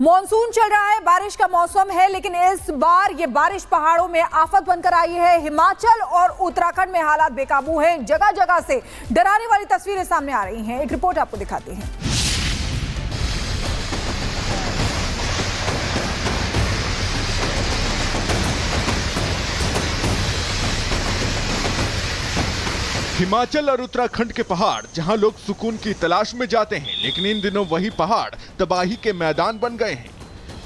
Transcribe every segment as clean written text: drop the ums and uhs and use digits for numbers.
Monsoon चल रहा है, बारिश का मौसम है, लेकिन इस बार ये बारिश पहाड़ों में आफत बनकर आई है। हिमाचल और उत्तराखंड में हालात बेकाबू हैं। जगह जगह से डराने वाली तस्वीरें सामने आ रही हैं। एक रिपोर्ट आपको दिखाते हैं। हिमाचल और उत्तराखंड के पहाड़ जहां लोग सुकून की तलाश में जाते हैं, लेकिन इन दिनों वही पहाड़ तबाही के मैदान बन गए हैं।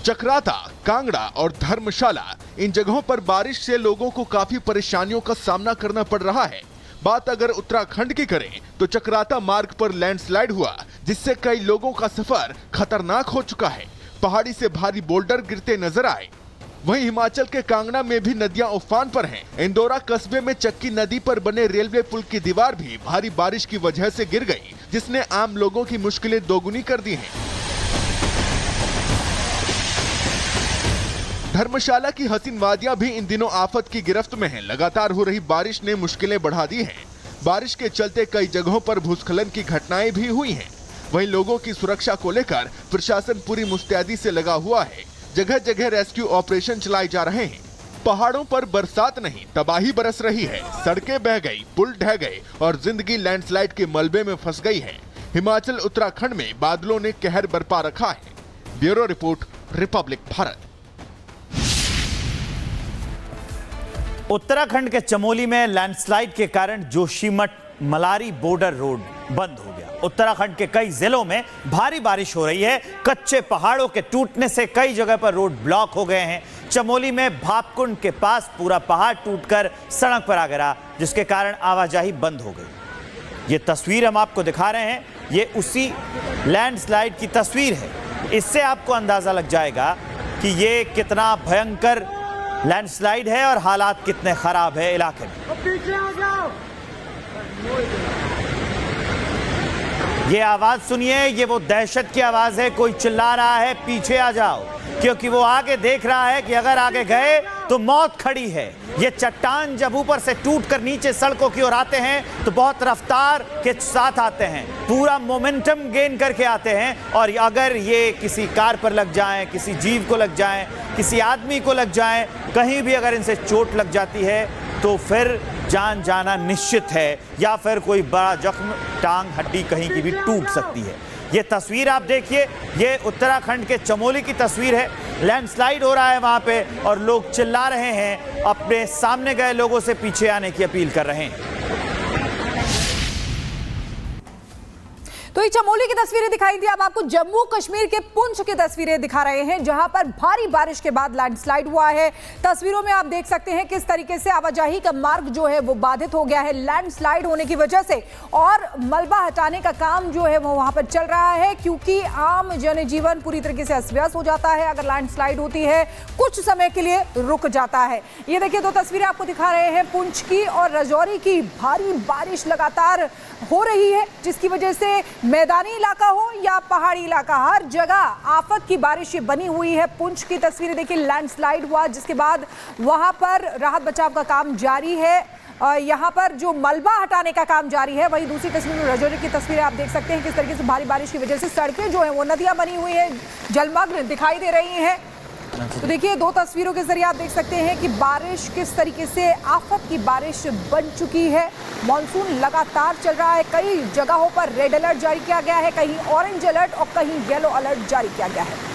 चक्राता, कांगड़ा और धर्मशाला, इन जगहों पर बारिश से लोगों को काफी परेशानियों का सामना करना पड़ रहा है। बात अगर उत्तराखंड की करें तो चक्राता मार्ग पर लैंडस्लाइड हुआ, जिससे कई लोगों का सफर खतरनाक हो चुका है। पहाड़ी से भारी बोल्डर गिरते नजर आए। वहीं हिमाचल के कांगड़ा में भी नदियां उफान पर हैं। इंदौरा कस्बे में चक्की नदी पर बने रेलवे पुल की दीवार भी भारी बारिश की वजह से गिर गई, जिसने आम लोगों की मुश्किलें दोगुनी कर दी हैं। धर्मशाला की हसीन वादियां भी इन दिनों आफत की गिरफ्त में हैं। लगातार हो रही बारिश ने मुश्किलें बढ़ा दी हैं। बारिश के चलते कई जगहों पर भूस्खलन की घटनाएं भी हुई हैं। वहीं लोगों की सुरक्षा को लेकर प्रशासन पूरी मुस्तैदी से लगा हुआ है। जगह जगह रेस्क्यू ऑपरेशन चलाए जा रहे हैं। पहाड़ों पर बरसात नहीं, तबाही बरस रही है। सड़कें बह गई, पुल ढह गए और जिंदगी लैंडस्लाइड के मलबे में फंस गई है। हिमाचल उत्तराखंड में बादलों ने कहर बरपा रखा है। Bureau report, Republic Bharat. Uttarakhand के चमोली में लैंडस्लाइड के कारण जोशीमठ मलारी बॉर्डर रोड बंद हो गया। उत्तराखंड के कई जिलों में भारी बारिश हो रही है। कच्चे पहाड़ों के टूटने से कई जगह पर रोड ब्लॉक हो गए हैं। चमोली में भापकुंड के पास पूरा पहाड़ टूटकर सड़क पर आ गिरा, जिसके कारण आवाजाही बंद हो गई। ये तस्वीर हम आपको दिखा रहे हैं, ये उसी लैंडस्लाइड की तस्वीर है। इससे आपको अंदाजा लग जाएगा कि ये कितना भयंकर लैंडस्लाइड है और हालात कितने खराब है इलाके में। ये आवाज सुनिए, ये वो दहशत की आवाज है। कोई चिल्ला रहा है पीछे आ जाओ, क्योंकि वो आगे देख रहा है कि अगर आगे गए तो मौत खड़ी है। ये चट्टान जब ऊपर से टूटकर नीचे सड़कों की ओर आते हैं तो बहुत रफ्तार के साथ आते हैं, पूरा मोमेंटम गेन करके आते हैं। और अगर ये किसी कार पर लग जाएं, किसी जीव को लग जाएं, किसी आदमी को लग जाएं, कहीं भी अगर इनसे चोट लग जाती है तो फिर जान जाना निश्चित है, या फिर कोई बड़ा जख्म, टांग, हड्डी कहीं की भी टूट सकती है। ये तस्वीर आप देखिए, ये उत्तराखंड के चमोली की तस्वीर है। लैंडस्लाइड हो रहा है वहां पे और लोग चिल्ला रहे हैं, अपने सामने गए लोगों से पीछे आने की अपील कर रहे हैं। तो ये चमोली की तस्वीरें दिखाई दी। अब आपको जम्मू कश्मीर के पुंछ की तस्वीरें दिखा रहे हैं, जहां पर भारी बारिश के बाद लैंडस्लाइड हुआ है। तस्वीरों में आप देख सकते हैं किस तरीके से आवाजाही का मार्ग जो है वो बाधित हो गया है लैंडस्लाइड होने की वजह से, और मलबा हटाने का काम जो है वो वहां पर चल रहा है, क्योंकि आम जनजीवन पूरी तरीके से अस्त व्यस्त हो जाता है अगर लैंडस्लाइड होती है, कुछ समय के लिए रुक जाता है। ये देखिए, दो तस्वीरें आपको दिखा रहे हैं पुंछ की और राजौरी की। भारी बारिश लगातार हो रही है, जिसकी वजह से मैदानी इलाका हो या पहाड़ी इलाका, हर जगह आफत की बारिश बनी हुई है। पुंछ की तस्वीरें देखिए, लैंडस्लाइड हुआ जिसके बाद वहां पर राहत बचाव का काम जारी है। यहाँ पर जो मलबा हटाने का काम जारी है। वहीं दूसरी तस्वीर में राजौरी की तस्वीरें आप देख सकते हैं किस तरीके से भारी बारिश की वजह से सड़कें जो है वो नदियां बनी हुई है, जलमग्न दिखाई दे रही हैं। तो देखिए, दो तस्वीरों के जरिए आप देख सकते हैं कि बारिश किस तरीके से आफत की बारिश बन चुकी है। मॉनसून लगातार चल रहा है। कई जगहों पर रेड अलर्ट जारी किया गया है, कहीं ऑरेंज अलर्ट और कहीं येलो अलर्ट जारी किया गया है।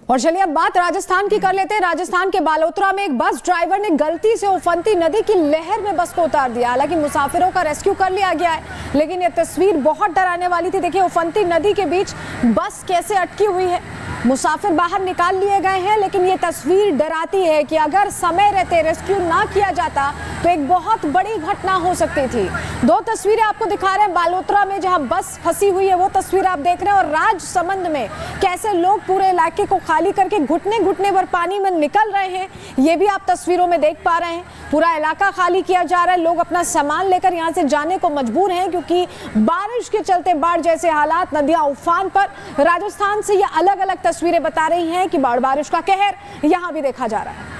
और चलिए अब बात राजस्थान की कर लेते हैं। राजस्थान के बालोतरा में एक बस ड्राइवर ने गलती से उफनती नदी की लहर में बस को उतार दिया। हालांकि मुसाफिरों का रेस्क्यू कर लिया गया है, लेकिन यह तस्वीर बहुत डराने वाली थी। देखिए, उफनती नदी के बीच बस कैसे अटकी हुई है। मुसाफिर बाहर निकाल लिए गए हैं, लेकिन ये तस्वीर डराती है कि अगर समय रहते रेस्क्यू ना किया जाता तो एक बहुत बड़ी घटना हो सकती थी। दो तस्वीरें आपको दिखा रहे हैं बालोतरा में, जहां बस फंसी हुई है, वो तस्वीर आप देख रहे हैं, और राजसमंद में कैसे लोग पूरे इलाके को खाली करके घुटने घुटने भर पानी में निकल रहे हैं, ये भी आप तस्वीरों में देख पा रहे हैं। पूरा इलाका खाली किया जा रहा है, लोग अपना सामान लेकर यहां से जाने को मजबूर हैं, क्योंकि बारिश के चलते बाढ़ जैसे हालात, नदियां उफान पर। राजस्थान से ये अलग अलग तस्वीरें बता रही हैं कि बारिश का कहर यहां भी देखा जा रहा है।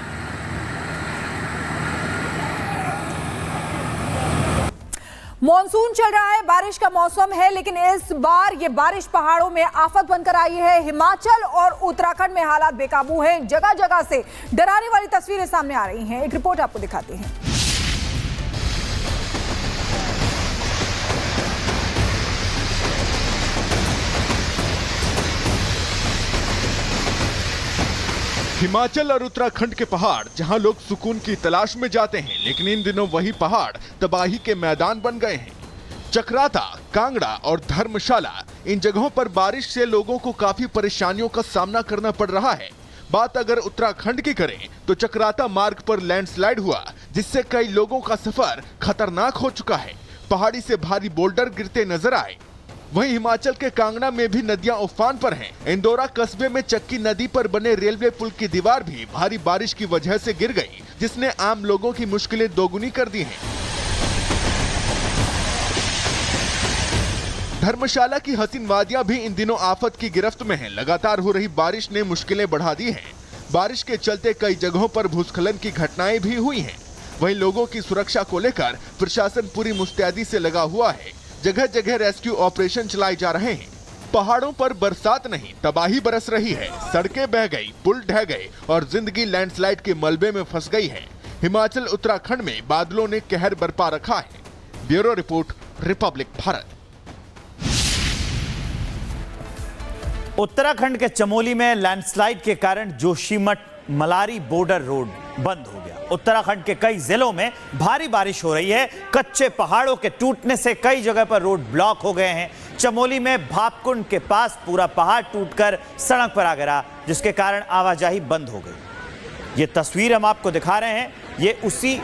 मॉनसून चल रहा है, बारिश का मौसम है, लेकिन इस बार ये बारिश पहाड़ों में आफत बनकर आई है। हिमाचल और उत्तराखंड में हालात बेकाबू हैं। जगह जगह से डराने वाली तस्वीरें सामने आ रही हैं। एक रिपोर्ट आपको दिखाते हैं। हिमाचल और उत्तराखंड के पहाड़ जहां लोग सुकून की तलाश में जाते हैं, लेकिन इन दिनों वही पहाड़ तबाही के मैदान बन गए हैं। चक्राता, कांगड़ा और धर्मशाला, इन जगहों पर बारिश से लोगों को काफी परेशानियों का सामना करना पड़ रहा है। बात अगर उत्तराखंड की करें तो चक्राता मार्ग पर लैंडस्लाइड हुआ, जिससे कई लोगों का सफर खतरनाक हो चुका है। पहाड़ी से भारी बोल्डर गिरते नजर आए। वहीं हिमाचल के कांगड़ा में भी नदियां उफान पर हैं। इंदौरा कस्बे में चक्की नदी पर बने रेलवे पुल की दीवार भी भारी बारिश की वजह से गिर गई, जिसने आम लोगों की मुश्किलें दोगुनी कर दी हैं। धर्मशाला की हसीन वादियां भी इन दिनों आफत की गिरफ्त में हैं। लगातार हो रही बारिश ने मुश्किलें बढ़ा दी हैं। बारिश के चलते कई जगहों पर भूस्खलन की घटनाएं भी हुई हैं। वहीं लोगों की सुरक्षा को लेकर प्रशासन पूरी मुस्तैदी से लगा हुआ है। जगह जगह रेस्क्यू ऑपरेशन चलाए जा रहे हैं। पहाड़ों पर बरसात नहीं, तबाही बरस रही है। सड़कें बह गई, पुल ढह गए और जिंदगी लैंडस्लाइड के मलबे में फंस गई है। हिमाचल उत्तराखंड में बादलों ने कहर बरपा रखा है। Bureau report, Republic Bharat. Uttarakhand के चमोली में लैंडस्लाइड के कारण जोशीमठ मलारी बॉर्डर रोड बंद हो गया। उत्तराखंड के कई जिलों में भारी बारिश हो रही है। कच्चे पहाड़ों के टूटने से कई जगह पर रोड ब्लॉक हो गए हैं। चमोली में भापकुंड के पास पूरा पहाड़ टूटकर सड़क पर आ गिरा, जिसके कारण आवाजाही बंद हो गई। ये तस्वीर हम आपको दिखा रहे हैं, ये उसी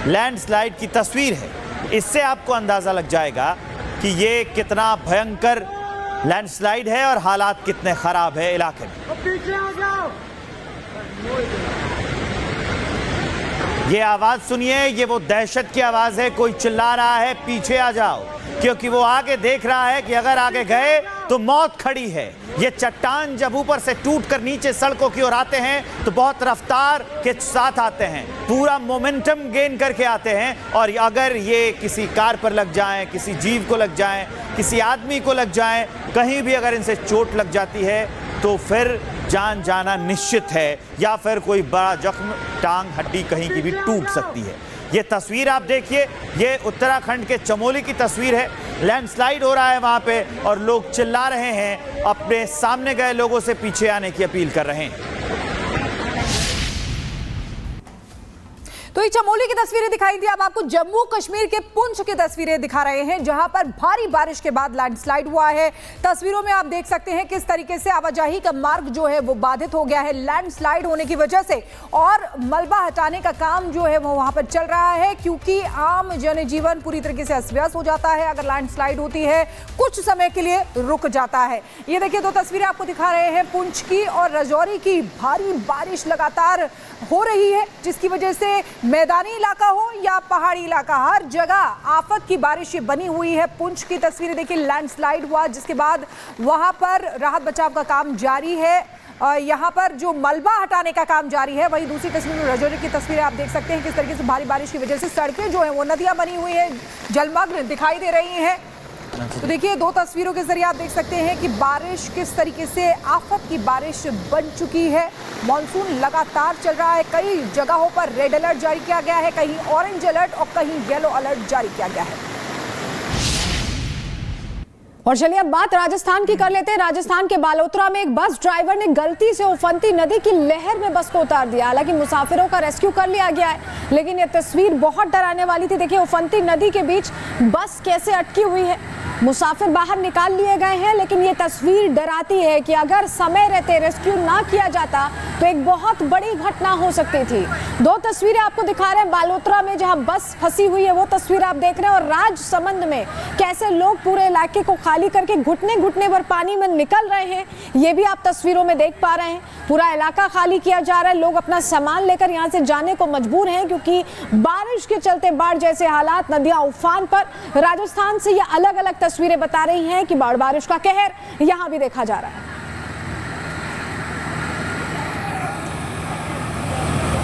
लैंडस्लाइड की तस्वीर है। इससे आपको अंदाजा लग जाएगा कि ये कितना भयंकर लैंडस्लाइड है और हालात कितने खराब है इलाके में। पीछे आ जाओ। ये आवाज सुनिए, ये वो दहशत की आवाज है। कोई चिल्ला रहा है, पीछे आ जाओ, क्योंकि वो आगे देख रहा है कि अगर आगे गए तो मौत खड़ी है। ये चट्टान जब ऊपर से टूटकर नीचे सड़कों की ओर आते हैं तो बहुत रफ्तार के साथ आते हैं, पूरा मोमेंटम गेन करके आते हैं। और अगर ये किसी कार पर लग जाएं, किसी जीव को लग जाएं, किसी आदमी को लग जाएं, कहीं भी अगर इनसे चोट लग जाती है तो फिर जान जाना निश्चित है, या फिर कोई बड़ा जख्म, टांग, हड्डी कहीं की भी टूट सकती है। ये तस्वीर आप देखिए, ये उत्तराखंड के चमोली की तस्वीर है। लैंडस्लाइड हो रहा है वहां पे और लोग चिल्ला रहे हैं, अपने सामने गए लोगों से पीछे आने की अपील कर रहे हैं। तो ये चमोली की तस्वीरें दिखाई दी। अब आपको जम्मू कश्मीर के पुंछ की तस्वीरें दिखा रहे हैं, जहां पर भारी बारिश के बाद लैंडस्लाइड हुआ है। तस्वीरों में आप देख सकते हैं किस तरीके से आवाजाही का मार्ग जो है वो बाधित हो गया है लैंडस्लाइड होने की वजह से, और मलबा हटाने का काम जो है वो वहां पर चल रहा है, क्योंकि आम जनजीवन पूरी तरीके से अस्त व्यस्त हो जाता है अगर लैंडस्लाइड होती है, कुछ समय के लिए रुक जाता है। ये देखिए, दो तस्वीरें आपको दिखा रहे हैं पुंछ की और राजौरी की। भारी बारिश लगातार हो रही है, जिसकी वजह से मैदानी इलाका हो या पहाड़ी इलाका, हर जगह आफत की बारिश बनी हुई है। पुंछ की तस्वीरें देखिए, लैंडस्लाइड हुआ, जिसके बाद वहां पर राहत बचाव का काम जारी है। यहाँ पर जो मलबा हटाने का काम जारी है। वहीं दूसरी तस्वीर में राजौरी की तस्वीरें आप देख सकते हैं किस तरीके से भारी बारिश की वजह से सड़कें जो है वो नदियां बनी हुई है, जलमग्न दिखाई दे रही हैं। तो देखिए, दो तस्वीरों के जरिए आप देख सकते हैं कि बारिश किस तरीके से आफत की बारिश बन चुकी है। मॉनसून लगातार चल रहा है। कई जगहों पर रेड अलर्ट जारी किया गया है, कहीं ऑरेंज अलर्ट और कहीं येलो अलर्ट जारी किया गया है। और चलिए अब बात राजस्थान की कर लेते हैं। राजस्थान के बालोतरा में एक बस ड्राइवर ने गलती से उफनती नदी की लहर में बस को उतार दिया। हालांकि मुसाफिरों का रेस्क्यू कर लिया गया है, लेकिन यह तस्वीर बहुत डराने वाली थी। देखिए, उफनती नदी के बीच बस कैसे अटकी हुई है। मुसाफिर बाहर निकाल लिए गए हैं, लेकिन ये तस्वीर डराती है कि अगर समय रहते रेस्क्यू ना किया जाता तो एक बहुत बड़ी घटना हो सकती थी। दो तस्वीरें आपको दिखा रहे हैं बालोतरा में, जहां बस फंसी हुई है, वो तस्वीर आप देख रहे हैं, और राजसमंद में कैसे लोग पूरे इलाके को खाली करके घुटने घुटने भर पानी में निकल रहे हैं, ये भी आप तस्वीरों में देख पा रहे हैं। पूरा इलाका खाली किया जा रहा है, लोग अपना सामान लेकर यहाँ से जाने को मजबूर हैं, क्योंकि बारिश के चलते बाढ़ जैसे हालात, नदियां उफान पर। राजस्थान से ये अलग अलग तस्वीरें बता रही हैं कि बाढ़ बारिश का कहर यहां भी देखा जा रहा है।